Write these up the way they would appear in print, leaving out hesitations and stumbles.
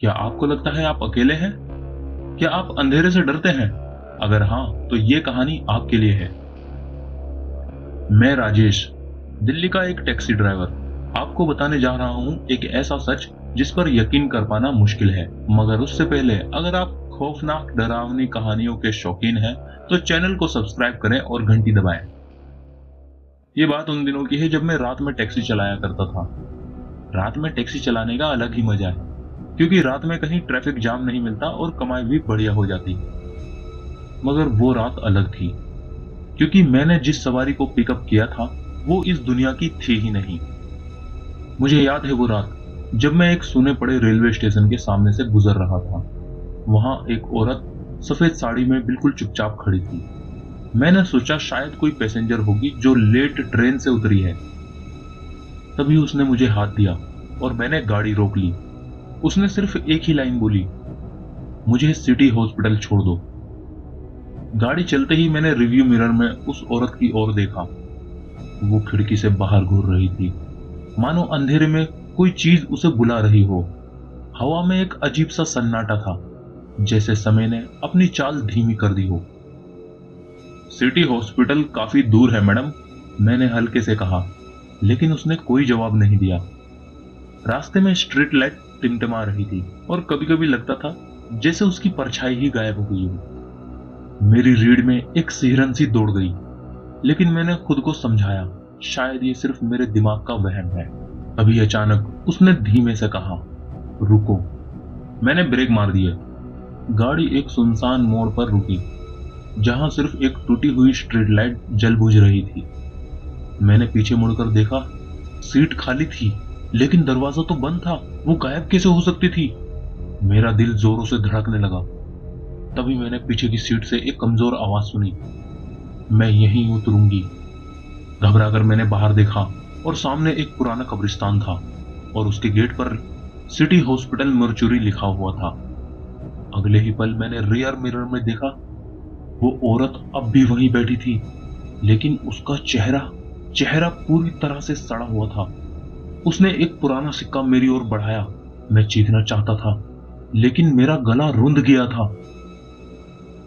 क्या आपको लगता है आप अकेले हैं? क्या आप अंधेरे से डरते हैं? अगर हाँ, तो ये कहानी आपके लिए है। मैं राजेश, दिल्ली का एक टैक्सी ड्राइवर, आपको बताने जा रहा हूँ एक ऐसा सच जिस पर यकीन कर पाना मुश्किल है। मगर उससे पहले अगर आप खौफनाक डरावनी कहानियों के शौकीन हैं, तो चैनल को सब्सक्राइब करें और घंटी दबाएं। ये बात उन दिनों की है जब मैं रात में टैक्सी चलाया करता था। रात में टैक्सी चलाने का अलग ही मजा है, क्योंकि रात में कहीं ट्रैफिक जाम नहीं मिलता और कमाई भी बढ़िया हो जाती। मगर वो रात अलग थी, क्योंकि मैंने जिस सवारी को पिकअप किया था वो इस दुनिया की थी ही नहीं। मुझे याद है वो रात जब मैं एक सूने पड़े रेलवे स्टेशन के सामने से गुजर रहा था। वहां एक औरत सफेद साड़ी में बिल्कुल चुपचाप खड़ी थी। मैंने सोचा शायद कोई पैसेंजर होगी जो लेट ट्रेन से उतरी है। तभी उसने मुझे हाथ दिया और मैंने गाड़ी रोक ली। उसने सिर्फ एक ही लाइन बोली, मुझे सिटी हॉस्पिटल छोड़ दो। गाड़ी चलते ही मैंने रिव्यू मिरर में उस औरत की ओर देखा। वो खिड़की से बाहर घूर रही थी, मानो अंधेरे में कोई चीज उसे बुला रही हो। हवा में एक अजीब सा सन्नाटा था, जैसे समय ने अपनी चाल धीमी कर दी हो। सिटी हॉस्पिटल काफी दूर है मैडम, मैंने हल्के से कहा, लेकिन उसने कोई जवाब नहीं दिया। रास्ते में स्ट्रीट लाइट टिमटिमा रही थी और कभी कभी लगता था जैसे उसकी परछाई ही गायब हो गई हो। मेरी रीढ़ में एक सिहरन सी दौड़ गई, लेकिन मैंने खुद को समझाया शायद ये सिर्फ मेरे दिमाग का वहम है। अभी अचानक उसने धीमे से कहा, रुको। मैंने ब्रेक मार दिए। गाड़ी एक सुनसान मोड़ पर रुकी, जहां सिर्फ एक टूटी हुई स्ट्रीट लाइट जल बुझ रही थी। मैंने पीछे मुड़कर देखा, सीट खाली थी, लेकिन दरवाजा तो बंद था। वो गायब कैसे हो सकती थी? मेरा दिल जोरों से धड़कने लगा। तभी मैंने पीछे की सीट से एक कमजोर आवाज सुनी, मैं यहीं उतरूंगी। घबराकर मैंने बाहर देखा और सामने एक पुराना कब्रिस्तान था और उसके गेट पर सिटी हॉस्पिटल मर्चुरी लिखा हुआ था। अगले ही पल मैंने रियर मिरर में देखा, वो औरत अब भी वहीं बैठी थी, लेकिन उसका चेहरा पूरी तरह से सड़ा हुआ था। उसने एक पुराना सिक्का मेरी ओर बढ़ाया। मैं चीखना चाहता था, लेकिन मेरा गला रुंध गया था।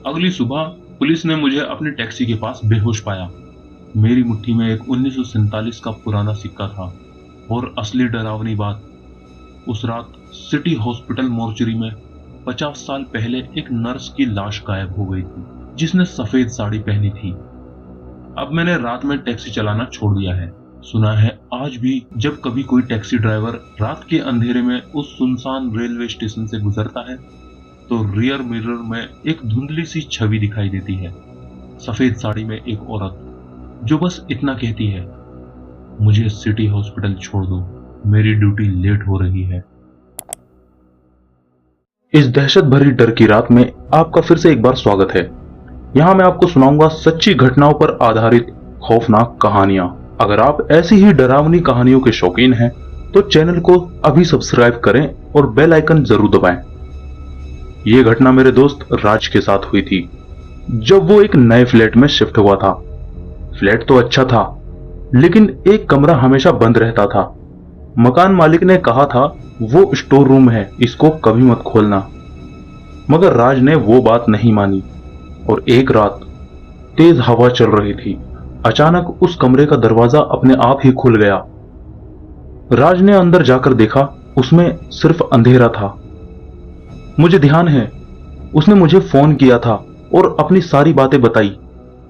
अगली सुबह पुलिस ने मुझे अपनी टैक्सी के पास बेहोश पाया। मेरी मुट्ठी में एक 1947 का पुराना सिक्का था। और असली डरावनी बात, उस रात सिटी हॉस्पिटल मोर्चरी में 50 साल पहले एक नर्स की लाश गायब हो गई थी, जिसने सफेद साड़ी पहनी थी। अब मैंने रात में टैक्सी चलाना छोड़ दिया है। सुना है आज भी जब कभी कोई टैक्सी ड्राइवर रात के अंधेरे में उस सुनसान रेलवे स्टेशन से गुजरता है, तो रियर मिरर में एक धुंधली सी छवि दिखाई देती है। सफेद साड़ी में एक औरत जो बस इतना कहती है, मुझे सिटी हॉस्पिटल छोड़ दो, मेरी ड्यूटी लेट हो रही है। इस दहशत भरी डर की रात में आपका फिर से एक बार स्वागत है। यहाँ मैं आपको सुनाऊंगा सच्ची घटनाओं पर आधारित खौफनाक कहानियां। अगर आप ऐसी ही डरावनी कहानियों के शौकीन हैं, तो चैनल को अभी सब्सक्राइब करें और बेल आइकन जरूर दबाएं। यह घटना मेरे दोस्त राज के साथ हुई थी, जब वो एक नए फ्लैट में शिफ्ट हुआ था। फ्लैट तो अच्छा था, लेकिन एक कमरा हमेशा बंद रहता था। मकान मालिक ने कहा था वो स्टोर रूम है, इसको कभी मत खोलना। मगर राज ने वो बात नहीं मानी और एक रात तेज हवा चल रही थी। अचानक उस कमरे का दरवाजा अपने आप ही खुल गया। राज ने अंदर जाकर देखा, उसमें सिर्फ अंधेरा था। मुझे ध्यान है, उसने मुझे फोन किया था और अपनी सारी बातें बताई।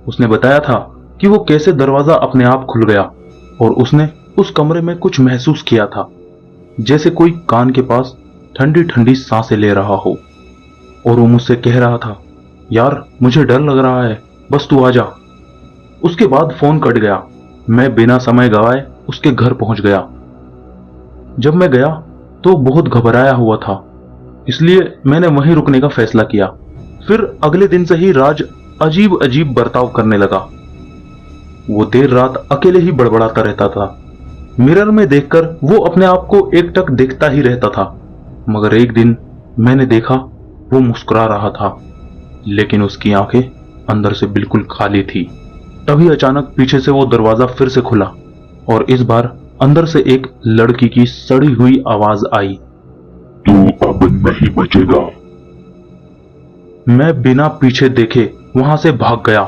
उसने बताया था कि वो कैसे दरवाजा अपने आप खुल गया और उसने उस कमरे में कुछ महसूस किया था, जैसे कोई कान के पास ठंडी ठंडी सांसें ले रहा हो। और वो मुझसे कह रहा था, यार मुझे डर लग रहा है, बस तू आ जा। उसके बाद फोन कट गया। मैं बिना समय गवाए उसके घर पहुंच गया। जब मैं गया तो बहुत घबराया हुआ था, इसलिए मैंने वहीं रुकने का फैसला किया। फिर अगले दिन से ही राज अजीब अजीब बर्ताव करने लगा। वो देर रात अकेले ही बड़बड़ाता रहता था। मिरर में देखकर वो अपने आप को एकटक देखता ही रहता था। मगर एक दिन मैंने देखा वो मुस्कुरा रहा था, लेकिन उसकी आंखें अंदर से बिल्कुल खाली थी। तभी अचानक पीछे से वो दरवाजा फिर से खुला और इस बार अंदर से एक लड़की की सड़ी हुई आवाज आई, तू अब नहीं बचेगा। मैं बिना पीछे देखे वहां से भाग गया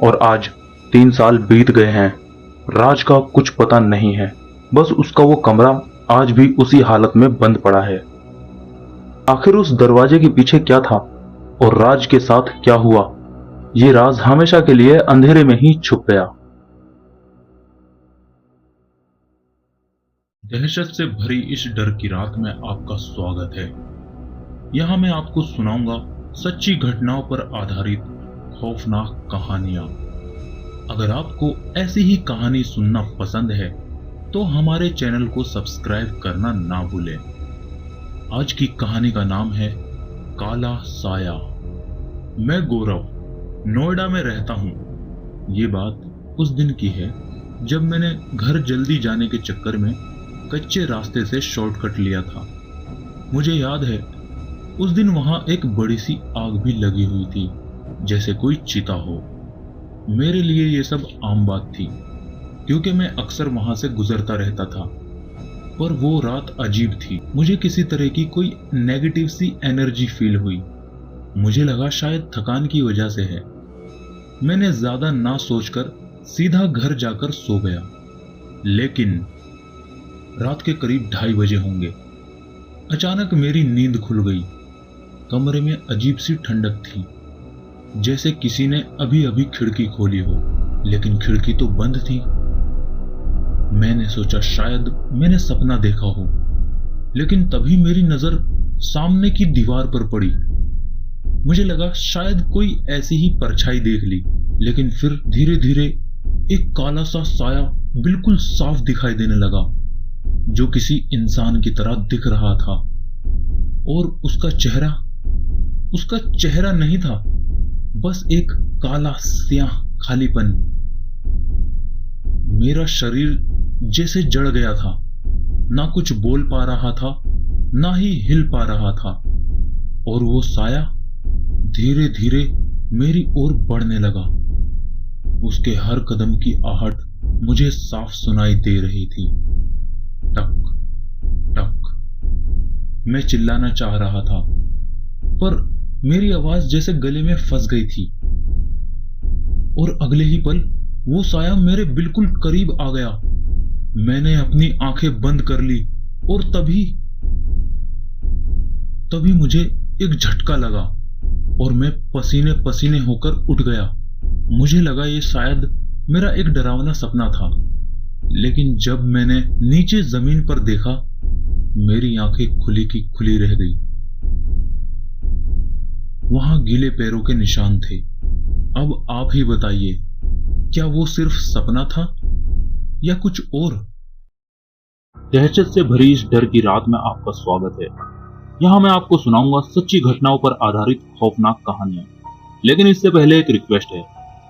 और आज 3 साल बीत गए हैं। राज का कुछ पता नहीं है, बस उसका वो कमरा आज भी उसी हालत में बंद पड़ा है। आखिर उस दरवाजे के पीछे क्या था और राज के साथ क्या हुआ, ये राज हमेशा के लिए अंधेरे में ही छुप गया। दहशत से भरी इस डर की रात में आपका स्वागत है। यहाँ मैं आपको सुनाऊंगा सच्ची घटनाओं पर आधारित खौफनाक कहानियां। अगर आपको ऐसी ही कहानी सुनना पसंद है तो हमारे चैनल को सब्सक्राइब करना ना भूलें। आज की कहानी का नाम है काला साया। मैं गौरव नोएडा में रहता हूँ। ये बात उस दिन की है जब मैंने घर जल्दी जाने के चक्कर में कच्चे रास्ते से शॉर्टकट लिया था। मुझे याद है उस दिन वहां एक बड़ी सी आग भी लगी हुई थी, जैसे कोई चिता हो। मेरे लिए ये सब आम बात थी क्योंकि मैं अक्सर वहां से गुजरता रहता था। पर वो रात अजीब थी। मुझे किसी तरह की कोई नेगेटिव सी एनर्जी फील हुई। मुझे लगा शायद थकान की वजह से है। मैंने ज्यादा ना सोचकर सीधा घर जाकर सो गया। लेकिन रात के करीब 2:30 बजे होंगे। अचानक मेरी नींद खुल गई। कमरे में अजीब सी ठंडक थी, जैसे किसी ने अभी अभी खिड़की खोली हो, लेकिन खिड़की तो बंद थी। मैंने सोचा शायद मैंने सपना देखा हो, लेकिन तभी मेरी नजर सामने की दीवार पर पड़ी। मुझे लगा शायद कोई ऐसी ही परछाई देख ली, लेकिन फिर धीरे धीरे एक काला सा साया बिल्कुल साफ दिखाई देने लगा, जो किसी इंसान की तरह दिख रहा था। और उसका चेहरा नहीं था, बस एक काला स्याह खालीपन। मेरा शरीर जैसे जड़ गया था, ना कुछ बोल पा रहा था, ना ही हिल पा रहा था। और वो साया धीरे धीरे मेरी ओर बढ़ने लगा। उसके हर कदम की आहट मुझे साफ सुनाई दे रही थी। टक टक। मैं चिल्लाना चाह रहा था, पर मेरी आवाज जैसे गले में फंस गई थी। और अगले ही पल वो साया मेरे बिल्कुल करीब आ गया। मैंने अपनी आंखें बंद कर ली और तभी मुझे एक झटका लगा और मैं पसीने पसीने होकर उठ गया। मुझे लगा ये शायद मेरा एक डरावना सपना था, लेकिन जब मैंने नीचे जमीन पर देखा, मेरी आंखें खुली की खुली रह गई। वहां गीले पैरों के निशान थे। अब आप ही बताइए, क्या वो सिर्फ सपना था या कुछ और? दहशत से भरी इस डर की रात में आपका स्वागत है। यहाँ मैं आपको सुनाऊंगा सच्ची घटनाओं पर आधारित खौफनाक कहानियां। लेकिन इससे पहले एक रिक्वेस्ट है,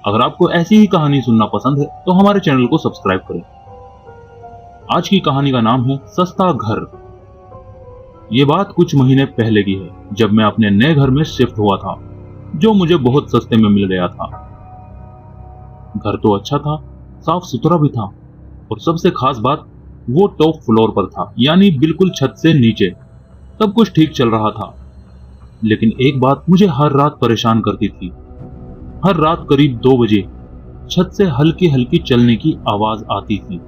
अगर आपको ऐसी ही कहानी सुनना पसंद है तो हमारे चैनल को सब्सक्राइब करें। आज की कहानी का नाम है सस्ता घर। ये बात कुछ महीने पहले की है, जब मैं अपने नए घर में शिफ्ट हुआ था, जो मुझे बहुत सस्ते में मिल गया था। घर तो अच्छा था, साफ सुथरा भी था, और सबसे खास बात वो टॉप फ्लोर पर था, यानी बिल्कुल छत से नीचे। सब कुछ ठीक चल रहा था। लेकिन एक बात मुझे हर रात परेशान करती थी। हर रात करीब 2 बजे छत से हल्की हल्की चलने की आवाज आती थी,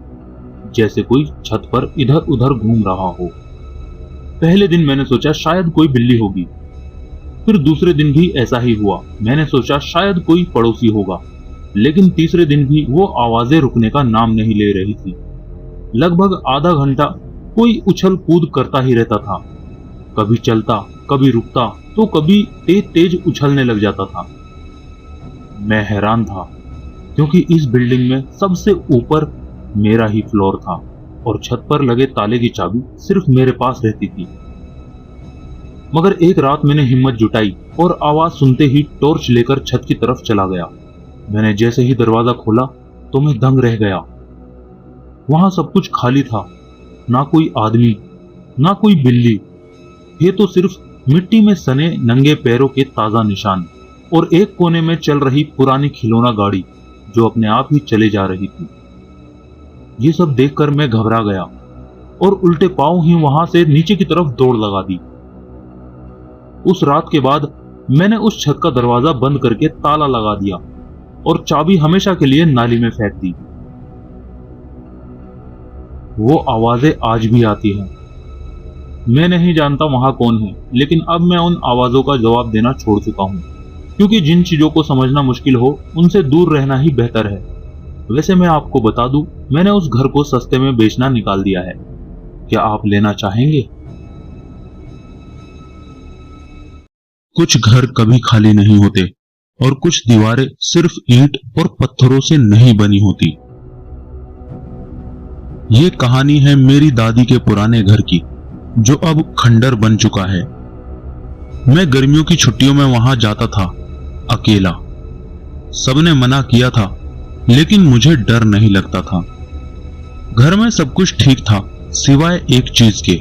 जैसे कोई छत पर इधर उधर घूम रहा हो। पहले दिन मैंने सोचा शायद कोई बिल्ली होगी। फिर दूसरे दिन भी ऐसा ही हुआ। मैंने सोचा शायद कोई पड़ोसी होगा, लेकिन तीसरे दिन भी वो आवाजें रुकने का नाम नहीं ले रही थी। लगभग आधा घंटा कोई उछल कूद करता ही रहता था। कभी चलता, कभी रुकता, तो कभी तेज तेज उछलने लग जाता था। मैं हैरान था, क्योंकि इस बिल्डिंग में सबसे ऊपर मेरा ही फ्लोर था और छत पर लगे ताले की चाबी सिर्फ मेरे पास रहती थी। मगर एक रात मैंने हिम्मत जुटाई और आवाज सुनते ही टॉर्च लेकर छत की तरफ चला गया। मैंने जैसे ही दरवाजा खोला तो मैं दंग रह गया। वहां सब कुछ खाली था, ना कोई आदमी, ना कोई बिल्ली। ये तो सिर्फ मिट्टी में सने नंगे पैरों के ताजा निशान और एक कोने में चल रही पुरानी खिलौना गाड़ी जो अपने आप ही चले जा रही थी। ये सब देखकर मैं घबरा गया और उल्टे पांव ही वहां से नीचे की तरफ दौड़ लगा दी। उस रात के बाद मैंने उस छत का दरवाजा बंद करके ताला लगा दिया और चाबी हमेशा के लिए नाली में फेंक दी। वो आवाजें आज भी आती हैं। मैं नहीं जानता वहां कौन है, लेकिन अब मैं उन आवाजों का जवाब देना छोड़ चुका हूं, क्योंकि जिन चीजों को समझना मुश्किल हो उनसे दूर रहना ही बेहतर है। वैसे मैं आपको बता दूं, मैंने उस घर को सस्ते में बेचना निकाल दिया है। क्या आप लेना चाहेंगे? कुछ घर कभी खाली नहीं होते और कुछ दीवारें सिर्फ ईंट और पत्थरों से नहीं बनी होती। ये कहानी है मेरी दादी के पुराने घर की, जो अब खंडर बन चुका है। मैं गर्मियों की छुट्टियों में वहां जाता था, अकेला। सबने मना किया था, लेकिन मुझे डर नहीं लगता था। घर में सब कुछ ठीक था, सिवाय एक चीज के।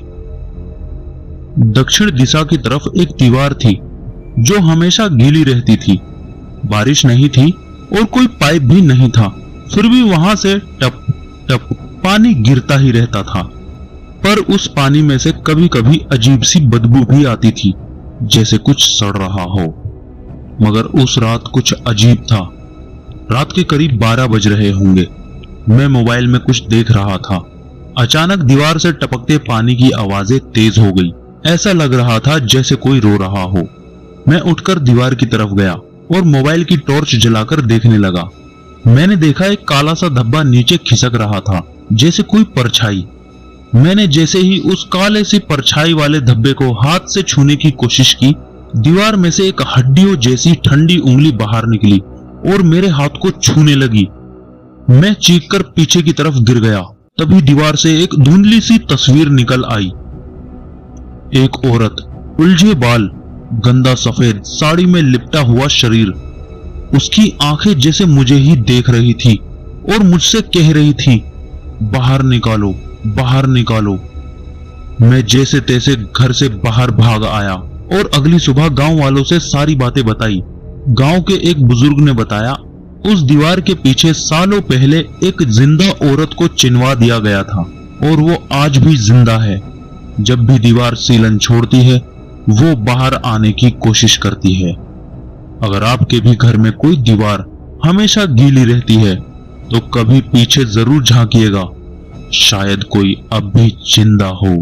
दक्षिण दिशा की तरफ एक दीवार थी जो हमेशा गीली रहती थी। बारिश नहीं थी और कोई पाइप भी नहीं था, फिर भी वहां से टप टप पानी गिरता ही रहता था। पर उस पानी में से कभी कभी अजीब सी बदबू भी आती थी, जैसे कुछ सड़ रहा हो। मगर उस रात कुछ अजीब था। रात के करीब 12 बज रहे होंगे। मैं मोबाइल में कुछ देख रहा था। अचानक दीवार से टपकते पानी की आवाजें तेज हो गई। ऐसा लग रहा था जैसे कोई रो रहा हो। मैं उठकर दीवार की तरफ गया और मोबाइल की टॉर्च जलाकर देखने लगा। मैंने देखा एक काला सा धब्बा नीचे खिसक रहा था, जैसे कोई परछाई। मैंने जैसे ही उस काले सी परछाई वाले धब्बे को हाथ से छूने की कोशिश की, दीवार में से एक हड्डियों जैसी ठंडी उंगली बाहर निकली और मेरे हाथ को छूने लगी। मैं चीखकर पीछे की तरफ गिर गया। तभी दीवार से एक धुंधली सी तस्वीर निकल आई। एक औरत, उलझे बाल, गंदा सफेद साड़ी में लिपटा हुआ शरीर। उसकी आंखें जैसे मुझे ही देख रही थी और मुझसे कह रही थी, बाहर निकालो, बाहर निकालो। मैं जैसे तैसे घर से बाहर भाग आया और अगली सुबह गांव वालों से सारी बातें बताई। गांव के एक बुजुर्ग ने बताया, उस दीवार के पीछे सालों पहले एक जिंदा औरत को चिनवा दिया गया था और वो आज भी जिंदा है। जब भी दीवार सीलन छोड़ती है, वो बाहर आने की कोशिश करती है। अगर आपके भी घर में कोई दीवार हमेशा गीली रहती है, तो कभी पीछे जरूर झांकिएगा, शायद कोई अब भी जिंदा हो।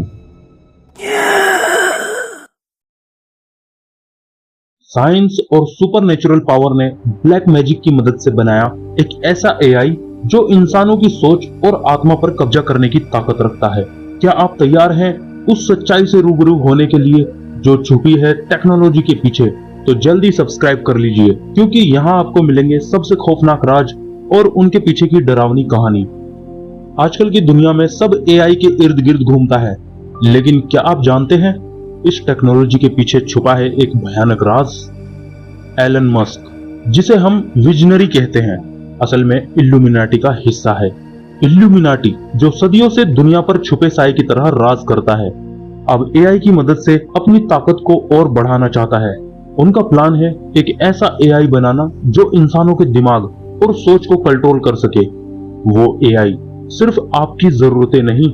साइंस और सुपरनेचुरल पावर ने ब्लैक मैजिक की मदद से बनाया एक ऐसा एआई जो इंसानों की सोच और आत्मा पर कब्जा करने की ताकत रखता है। क्या आप तैयार हैं उस सच्चाई से रूबरू होने के लिए जो छुपी है टेक्नोलॉजी के पीछे? तो जल्दी सब्सक्राइब कर लीजिए, क्योंकि यहाँ आपको मिलेंगे सबसे खौफनाक राज और उनके पीछे की डरावनी कहानी। आजकल की दुनिया में सब एआई के इर्द गिर्द घूमता है, लेकिन क्या आप जानते हैं इस टेक्नोलॉजी के पीछे छुपा है एक भयानक राज? एलन मस्क, जिसे हम विजनरी कहते हैं, असल में इल्यूमिनाटी का हिस्सा है। इल्यूमिनाटी जो सदियों से दुनिया पर छुपे साए की तरह राज करता है, अब एआई की मदद से अपनी ताकत को और बढ़ाना चाहता है। उनका प्लान है एक ऐसा एआई बनाना जो इंसानों के दिमाग और सोच को कंट्रोल कर सके। वो एआई सिर्फ आपकी जरूरतें नहीं,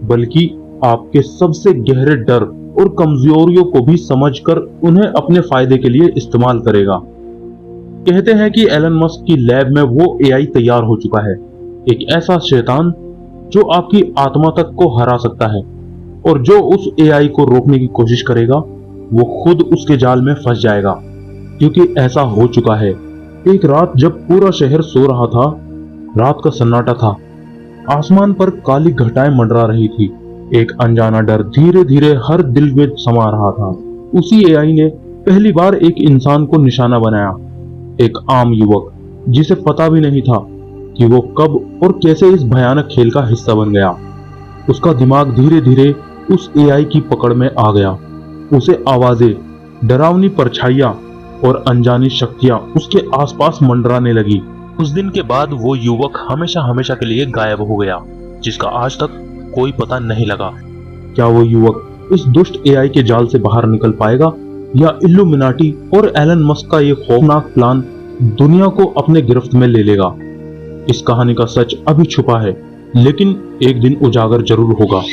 बल्कि आपके सबसे गहरे डर और कमजोरियों को भी समझकर उन्हें अपने फायदे के लिए इस्तेमाल करेगा। कहते हैं कि एलन मस्क की लैब में वो एआई तैयार हो चुका है, एक ऐसा शैतान जो आपकी आत्मा तक को हरा सकता है, और जो उस एआई को रोकने की कोशिश करेगा वो खुद उसके जाल में फंस जाएगा। क्योंकि ऐसा हो चुका है। एक रात जब पूरा शहर सो रहा था, रात का सन्नाटा था, आसमान पर काली घटाएं मंडरा रही थी। एक अनजाना डर धीरे धीरे हर दिल में समा रहा था। उसी एआई ने पहली बार एक इंसान को निशाना बनाया, एक आम युवक जिसे पता भी नहीं था कि वो कब और कैसे इस भयानक खेल का हिस्सा बन गया। उसका दिमाग धीरे धीरे उस एआई की पकड़ में आ गया। उसे आवाजें, डरावनी परछाइयां और अनजानी शक्तियां उसके आसपास मंडराने लगी। उस दिन के बाद वो युवक हमेशा हमेशा के लिए गायब हो गया, जिसका आज तक कोई पता नहीं लगा। क्या वो युवक इस दुष्ट एआई के जाल से बाहर निकल पाएगा, या इल्यूमिनाटी और एलन मस्क का ये खौफनाक प्लान दुनिया को अपने गिरफ्त में ले लेगा? इस कहानी का सच अभी छुपा है, लेकिन एक दिन उजागर जरूर होगा।